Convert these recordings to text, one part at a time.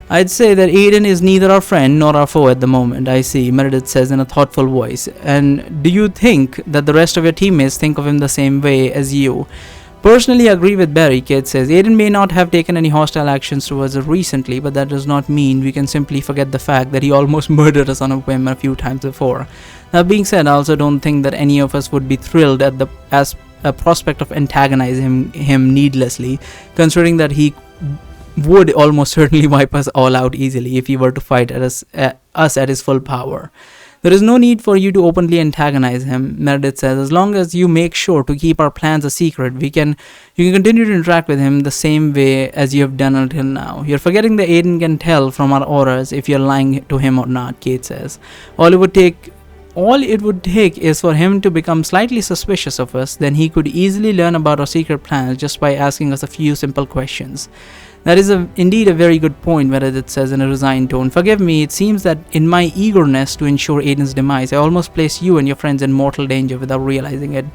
I'd say that Aiden is neither our friend nor our foe at the moment, I see, Meredith says in a thoughtful voice. And do you think that the rest of your teammates think of him the same way as you? Personally, I agree with Barry, Kate says. Aiden may not have taken any hostile actions towards us recently, but that does not mean we can simply forget the fact that he almost murdered us on a whim a few times before. That being said, I also don't think that any of us would be thrilled at the as a prospect of antagonizing him needlessly, considering that he would almost certainly wipe us all out easily if he were to fight us at his full power. There is no need for you to openly antagonize him, Meredith says. As long as you make sure to keep our plans a secret, you can continue to interact with him the same way as you have done until now. You're forgetting that Aiden can tell from our auras if you're lying to him or not, Kate says. All it would take is for him to become slightly suspicious of us, then he could easily learn about our secret plans just by asking us a few simple questions. That is indeed a very good point, Meredith says in a resigned tone. Forgive me, it seems that in my eagerness to ensure Aiden's demise, I almost placed you and your friends in mortal danger without realizing it.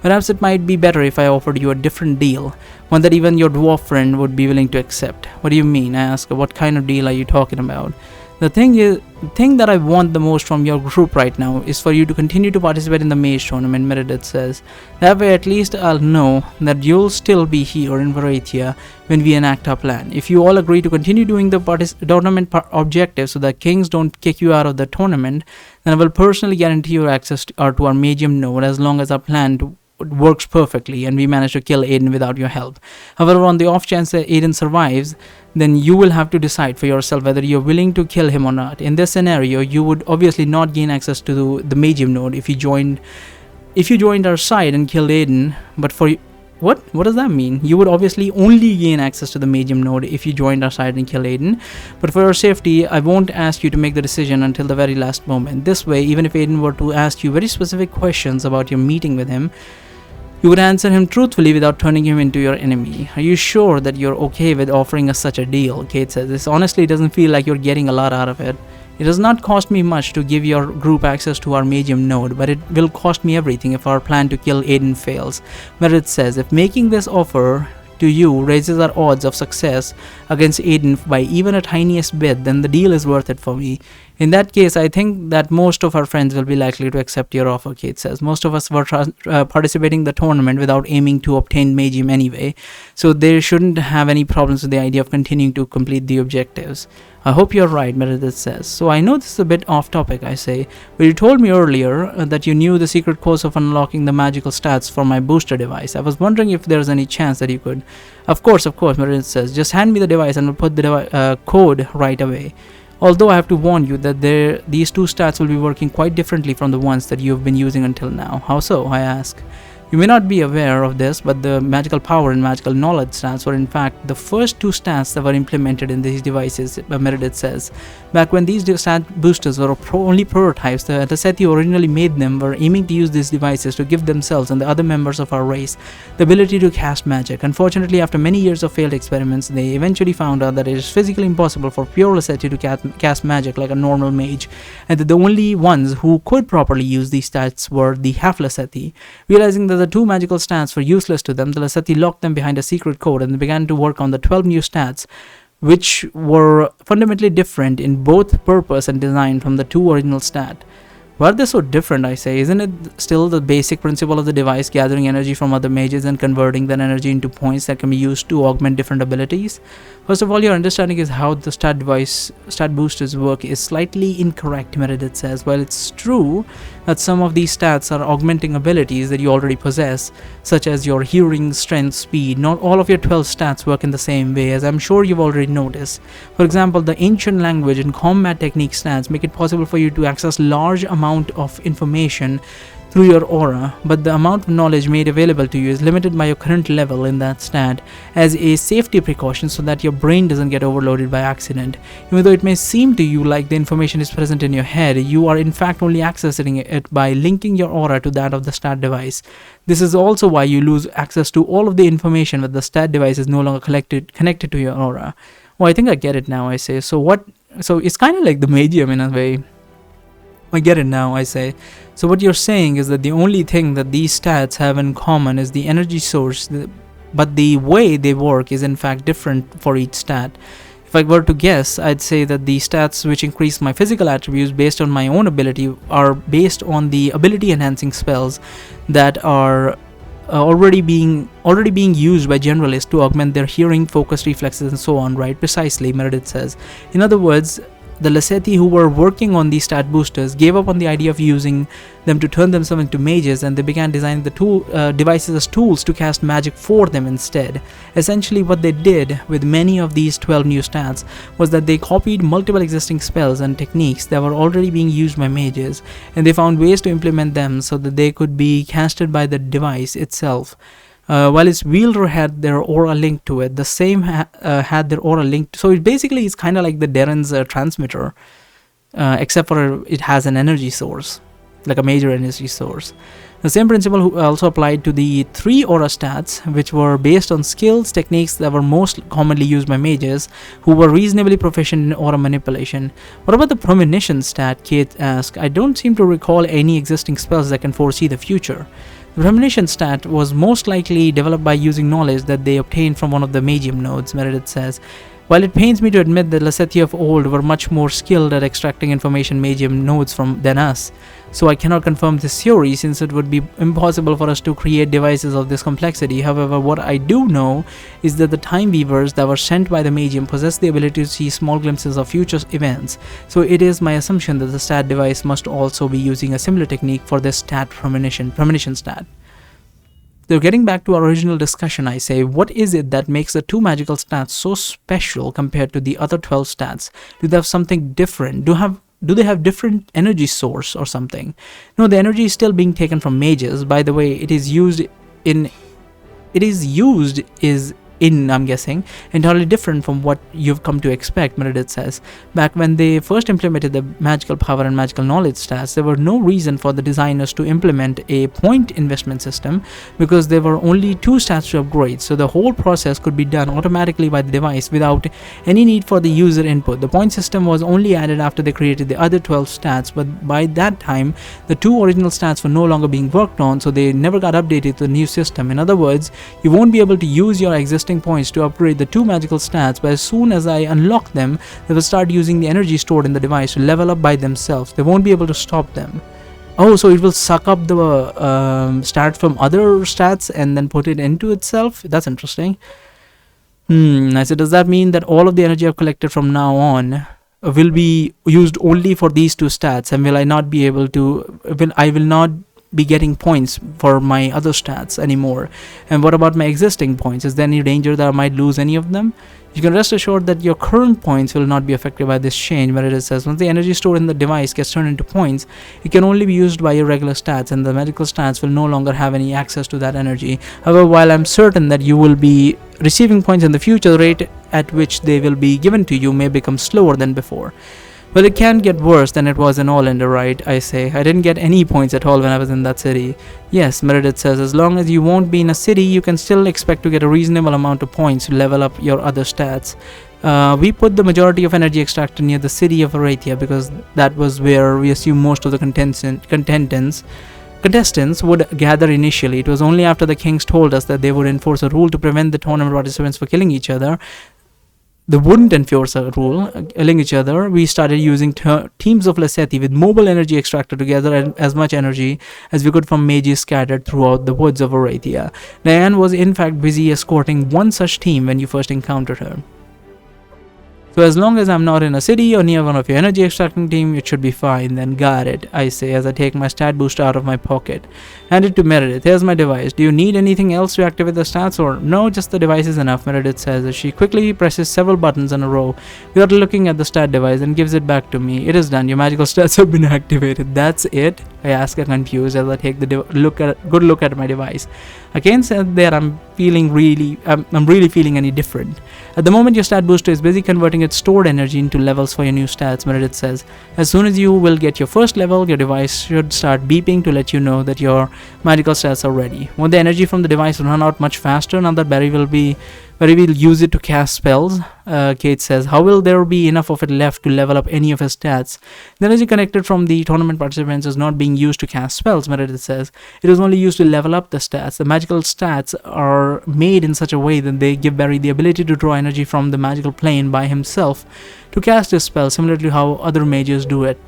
Perhaps it might be better if I offered you a different deal, one that even your dwarf friend would be willing to accept. What do you mean? I ask her. What kind of deal are you talking about? The thing that I want the most from your group right now is for you to continue to participate in the mage tournament, Meredith says. That way at least I'll know that you'll still be here in Varathia when we enact our plan. If you all agree to continue doing the tournament objectives so that kings don't kick you out of the tournament, then I will personally guarantee your access to our Magium node as long as our plan works perfectly and we manage to kill Aiden without your help. However, on the off chance that Aiden survives, then you will have to decide for yourself whether you're willing to kill him or not. In this scenario, you would obviously not gain access to the Magium node if you joined our side and killed Aiden, but for what does that mean? You would obviously only gain access to the Magium node if you joined our side and killed Aiden, but for your safety, I won't ask you to make the decision until the very last moment. This way, even if Aiden were to ask you very specific questions about your meeting with him, you would answer him truthfully without turning him into your enemy. Are you sure that you're okay with offering us such a deal? Kate says. This honestly doesn't feel like you're getting a lot out of it. It does not cost me much to give your group access to our Magium node, but it will cost me everything if our plan to kill Aiden fails. Meredith says, if making this offer to you raises our odds of success against Aiden by even a tiniest bit, then the deal is worth it for me. In that case, I think that most of our friends will be likely to accept your offer, Kate says. Most of us were participating in the tournament without aiming to obtain Magium anyway, so they shouldn't have any problems with the idea of continuing to complete the objectives. I hope you're right, Meredith says. So I know this is a bit off topic, I say, but you told me earlier that you knew the secret course of unlocking the magical stats for my booster device. I was wondering if there's any chance that you could... Of course, Meredith says. Just hand me the device and I'll put the code right away. Although I have to warn you that these two stats will be working quite differently from the ones that you have been using until now. How so? I ask. You may not be aware of this, but the magical power and magical knowledge stats were in fact the first two stats that were implemented in these devices, Meredith says. Back when these stat boosters were only prototypes, the Ataseti who originally made them were aiming to use these devices to give themselves and the other members of our race the ability to cast magic. Unfortunately, after many years of failed experiments, they eventually found out that it is physically impossible for pure Laseti to cast magic like a normal mage, and that the only ones who could properly use these stats were the half Laseti. Realizing that the two magical stats were useless to them, the Laseti locked them behind a secret code and began to work on the 12 new stats, which were fundamentally different in both purpose and design from the two original stats. Why are they so different, I say? Isn't it still the basic principle of the device, gathering energy from other mages and converting that energy into points that can be used to augment different abilities? First of all, your understanding is how the stat boosters work is slightly incorrect, Meredith says. While it's true that some of these stats are augmenting abilities that you already possess, such as your hearing, strength, speed, not all of your 12 stats work in the same way, as I'm sure you've already noticed. For example, the ancient language and combat technique stats make it possible for you to access large amount of information through your aura, but the amount of knowledge made available to you is limited by your current level in that stat as a safety precaution so that your brain doesn't get overloaded by accident. Even though it may seem to you like the information is present in your head, you are in fact only accessing it by linking your aura to that of the stat device. This is also why you lose access to all of the information when the stat device is no longer connected to your aura. Well, I think I get it now, I say. So it's kind of like the Magium in a way. I get it now, I say. So what you're saying is that the only thing that these stats have in common is the energy source, but the way they work is in fact different for each stat. If I were to guess, I'd say that the stats which increase my physical attributes based on my own ability are based on the ability enhancing spells that are already being used by generalists to augment their hearing, focus, reflexes, and so on, right? Precisely, Meredith says. In other words, the Lacetti who were working on these stat boosters gave up on the idea of using them to turn themselves into mages, and they began designing the devices as tools to cast magic for them instead. Essentially, what they did with many of these 12 new stats was that they copied multiple existing spells and techniques that were already being used by mages, and they found ways to implement them so that they could be casted by the device itself. While its wielder had their aura linked to it, the same had their aura linked. So it basically is kind of like the Darren's transmitter, except for it has an energy source, like a major energy source. The same principle also applied to the 3 aura stats, which were based on skills, techniques that were most commonly used by mages who were reasonably proficient in aura manipulation. What about the premonition stat? Kate asked. I don't seem to recall any existing spells that can foresee the future. The premonition stat was most likely developed by using knowledge that they obtained from one of the Magium nodes, Meredith says. While it pains me to admit that Lacetti of old were much more skilled at extracting information Magium nodes than us, so I cannot confirm this theory since it would be impossible for us to create devices of this complexity. However, what I do know is that the time weavers that were sent by the Magium possess the ability to see small glimpses of future events, so it is my assumption that the stat device must also be using a similar technique for this premonition stat. So getting back to our original discussion, I say, what is it that makes the 2 magical stats so special compared to the other 12 stats? Do they have something different? Do they have different energy source or something? No, the energy is still being taken from mages. By the way, I'm guessing, entirely different from what you've come to expect, Meredith says. Back when they first implemented the magical power and magical knowledge stats, there were no reason for the designers to implement a point investment system because there were only 2 stats to upgrade, so the whole process could be done automatically by the device without any need for the user input. The point system was only added after they created the other 12 stats, but by that time, the 2 original stats were no longer being worked on, so they never got updated to the new system. In other words, you won't be able to use your existing points to upgrade the 2 magical stats, but as soon as I unlock them, they will start using the energy stored in the device to level up by themselves. They won't be able to stop them. Oh, so it will suck up the stats from other stats and then put it into itself? That's interesting. I said, does that mean that all of the energy I've collected from now on will be used only for these 2 stats, and I will not be getting points for my other stats anymore? And what about my existing points? Is there any danger that I might lose any of them? You can rest assured that your current points will not be affected by this change. Where it says, once the energy stored in the device gets turned into points, it can only be used by your regular stats, and the medical stats will no longer have any access to that energy. However, while I'm certain that you will be receiving points in the future, the rate at which they will be given to you may become slower than before. Well, it can get worse than it was in Allender, right? I say. I didn't get any points at all when I was in that city. Yes, Meredith says, as long as you won't be in a city, you can still expect to get a reasonable amount of points to level up your other stats. We put the majority of energy extracted near the city of Arathia because that was where we assume most of the contestants would gather initially. It was only after the kings told us that they would enforce a rule to prevent the tournament participants from killing each other. They wouldn't enforce a rule, killing each other. We started using teams of Lacetti with mobile energy extracted together as much energy as we could from mages scattered throughout the woods of Arathia. Diane was in fact busy escorting one such team when you first encountered her. So as long as I'm not in a city or near one of your energy extracting team, it should be fine. Then got it, I say as I take my stat booster out of my pocket. Hand it to Meredith. Here's my device. Do you need anything else to activate the stats, or no, just the device is enough, Meredith says as she quickly presses several buttons in a row without looking at the stat device and gives it back to me. It is done. Your magical stats have been activated. That's it? I ask her confused as I take the good look at my device. I can't say that I'm really feeling any different. At the moment, your stat booster is busy converting its stored energy into levels for your new stats, Meredith says. As soon as you will get your first level, your device should start beeping to let you know that your magical stats are ready. Won't the energy from the device run out much faster now that Barry will where he will use it to cast spells. Kate says, how will there be enough of it left to level up any of his stats? The energy connected from the tournament participants is not being used to cast spells, Meredith says. It was only used to level up the stats. The magical stats are made in such a way that they give Barry the ability to draw energy from the magical plane by himself to cast his spell, similar to how other mages do it.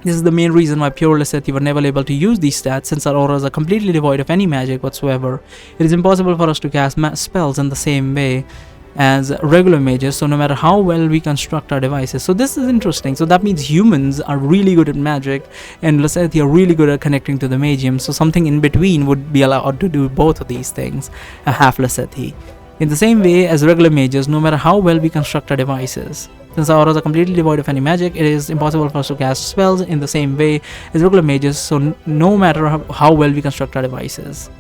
This is the main reason why pure Lesethi were never able to use these stats, since our auras are completely devoid of any magic whatsoever. It is impossible for us to cast spells in the same way as regular mages, so no matter how well we construct our devices. So this is interesting. So that means humans are really good at magic and Lesethi are really good at connecting to the Magium, so something in between would be allowed to do both of these things, a half Lesethi. In the same way as regular mages, no matter how well we construct our devices. Since our auras are completely devoid of any magic, it is impossible for us to cast spells in the same way as regular mages, so no matter how well we construct our devices.